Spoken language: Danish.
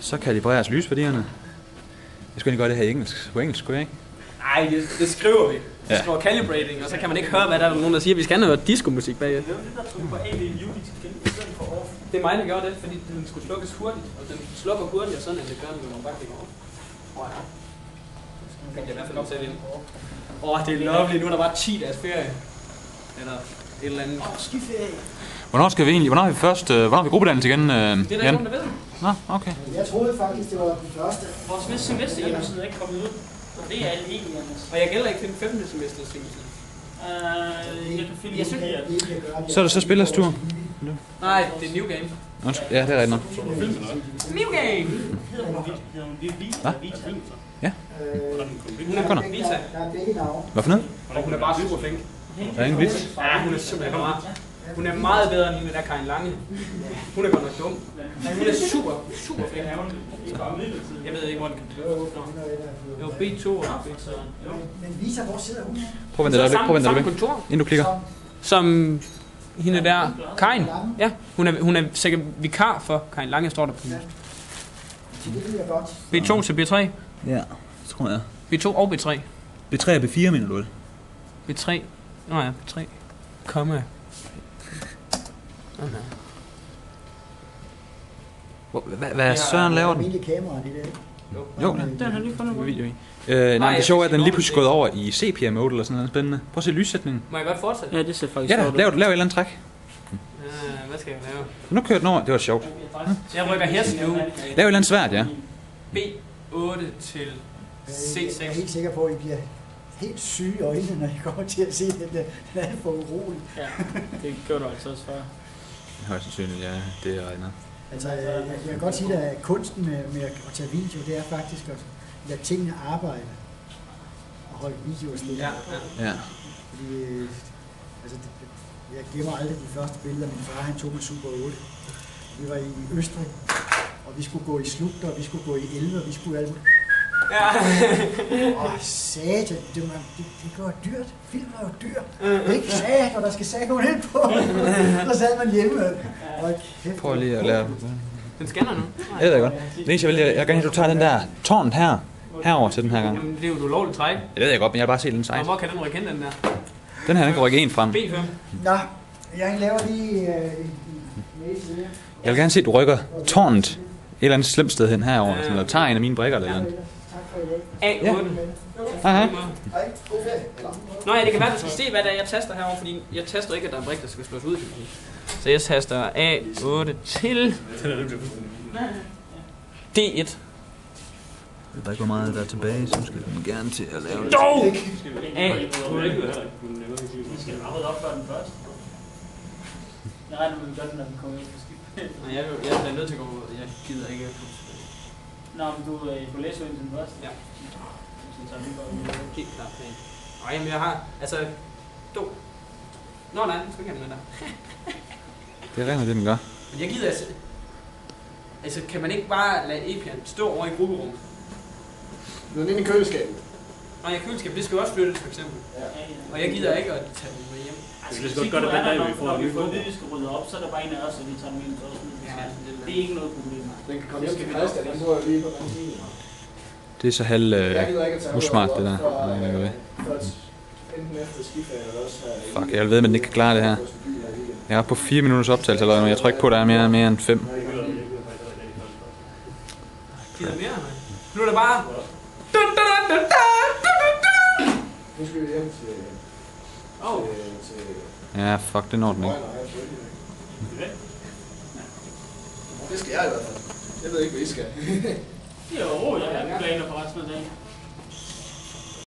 Så kalibreres lysværdierne. Jeg skulle egentlig gøre det her i engelsk. På engelsk, skulle jeg ikke? Nej, det skriver vi. Vi skriver calibrating, og så kan man ikke høre, hvad der er nogen, der siger. Vi skal have noget disco-musik bag. Det er mig, der gør det, fordi den skulle slukkes hurtigt. Og den slukker hurtigt, og sådan at det gør, når man bare klikker over. Nu kan jeg i hvert fald opsætte ind. Det er lovely. Nu er der bare 10 dages ferie. Eller et eller andet. Skiferie. Hvornår skal vi egentlig? Hvornår er vi gruppedannelse igen? Det er der ikke nogen, der ved. Nå, okay. Jeg troede faktisk, det var den første. Vores semester hjemmeside er ikke kommet ud. Det er alle egentlig. Og jeg gælder ikke til den 5. semester hjemmeside. Jeg synes, Så er det så spillers tur? nej, det er New Game. Ja, det er rigtigt nok. New Game! Hvad? Ja. Hun er godt Vita. Hvad for noget? Og hun er bare super flink. Der er ingen vits. Ja, hun er simpelthen meget. Hun er meget bedre end hende der Karin Lange. Hun er godt nok dum. Hun er super flink. Jeg ved ikke, hvor den kan. Jo, B2 og B3. Men Visa, hvor sidder hun? Prøv at vente dig lidt. Kontor. Inden du klikker. Som hende der, Karin. Ja, hun er sikkert vikar for Karin Lange, står der på hende. B2 til B3. Ja, tror jeg. B2 og B3. B3 og B4, mener du det? B3. Nå ja, B3. Komma. Hvad Søren laver den? Almindelige kameraer, det der. Jo, Den har lige fundet video i. Nej, det sjove er, at den lige pludselig gået over i sepia-mode eller sådan noget spændende. Prøv at se lyssætningen. Må jeg godt fortsætte? Ja, det ser faktisk Ja, lav et eller andet træk. Hvad skal jeg lave? Nu kører den over. Det var sjovt. Jeg rykker hesten nu. Lav et eller andet svært, ja. B8 til C6. Jeg er helt sikker på, at I bliver helt syge i øjnene, når I kommer til at se den der. Den er for urolig. Ja, det gjorde du altså også før. Højst sandsynligt, ja. Det er regnet. Altså, jeg kan godt sige, at kunsten med at tage video, det er faktisk at lade tingene arbejde og holde videoer stille. Ja. Fordi, altså, jeg glemmer aldrig de første billeder. Min far, han tog med Super 8. Vi var i Østrig, og vi skulle gå i slugter, og vi skulle gå i elve, og vi skulle alt. Ja. Satan, det går dyrt. Film er jo dyr. Ikke sat, og der skal sætte nogen ind på. Så sad man hjemme. Prøv lige at lære. Den scanner nu. Jeg ved det godt. Det eneste, jeg vil gerne have, at du tager den der tårnet herover til den her gang. Jamen, det er jo et ulovligt træk. Det ved jeg godt, men jeg har bare set den sejt. Og hvor kan den rykke hen, den der? Den her, den kan rykke en frem. B5. Nå, jeg laver lige med side. Jeg vil gerne se, at du rykker tårnet et eller andet slemt sted hen herover. Sådan noget. Tager en af mine brikker eller noget. A8. Hej. Nå ja, det kan være, du skal se, hvad det er, jeg taster herovre, fordi jeg taster ikke, at der er en brik, der skal slås ud. Så jeg taster A8 til D1. Jeg ved ikke, hvor meget der er tilbage, så skal den gerne til at lave det. Dog! A8. Vi skal arbejde op for den først. Jeg regner med, at vi gør den, når vi kommer ud på skib. Jeg er nødt til at gå ud. Jeg gider ikke. Nå, men du får læse ind til den først. Ja. Helt klart plan. Og jamen, jeg har, altså, nej, den skal ikke have den med der. Det er rent, det den gør. Men jeg gider altså, kan man ikke bare lade Epian stå over i grupperummet? Nu er den inde i køleskabet. Nej, køleskabet, det skal jo også flyttes, for eksempel. Ja. Og jeg gider ikke at tage den med hjem. Altså, hvis vi godt gøre det den dag, vi får at vide, vi skal rydde op, så er der bare en af os, og vi tager den med til os. Det er ikke noget problem. Den kan komme hjem til Christian, den bor lige på den tid. Det er så halv usmart, det der. Fuck, jeg ved, at den ikke kan klare det her. Jeg er på 4 minutters optagelse allerede nu. Jeg tror ikke på, at der er mere end 5. Gider mere, mand. Nu er det bare... Nu skal vi hjem til... Ja, fuck, det når den ikke. Det skal jeg i hvert fald. Jeg ved ikke, hvad I skal. Jo, jeg har planer for resten af dagen.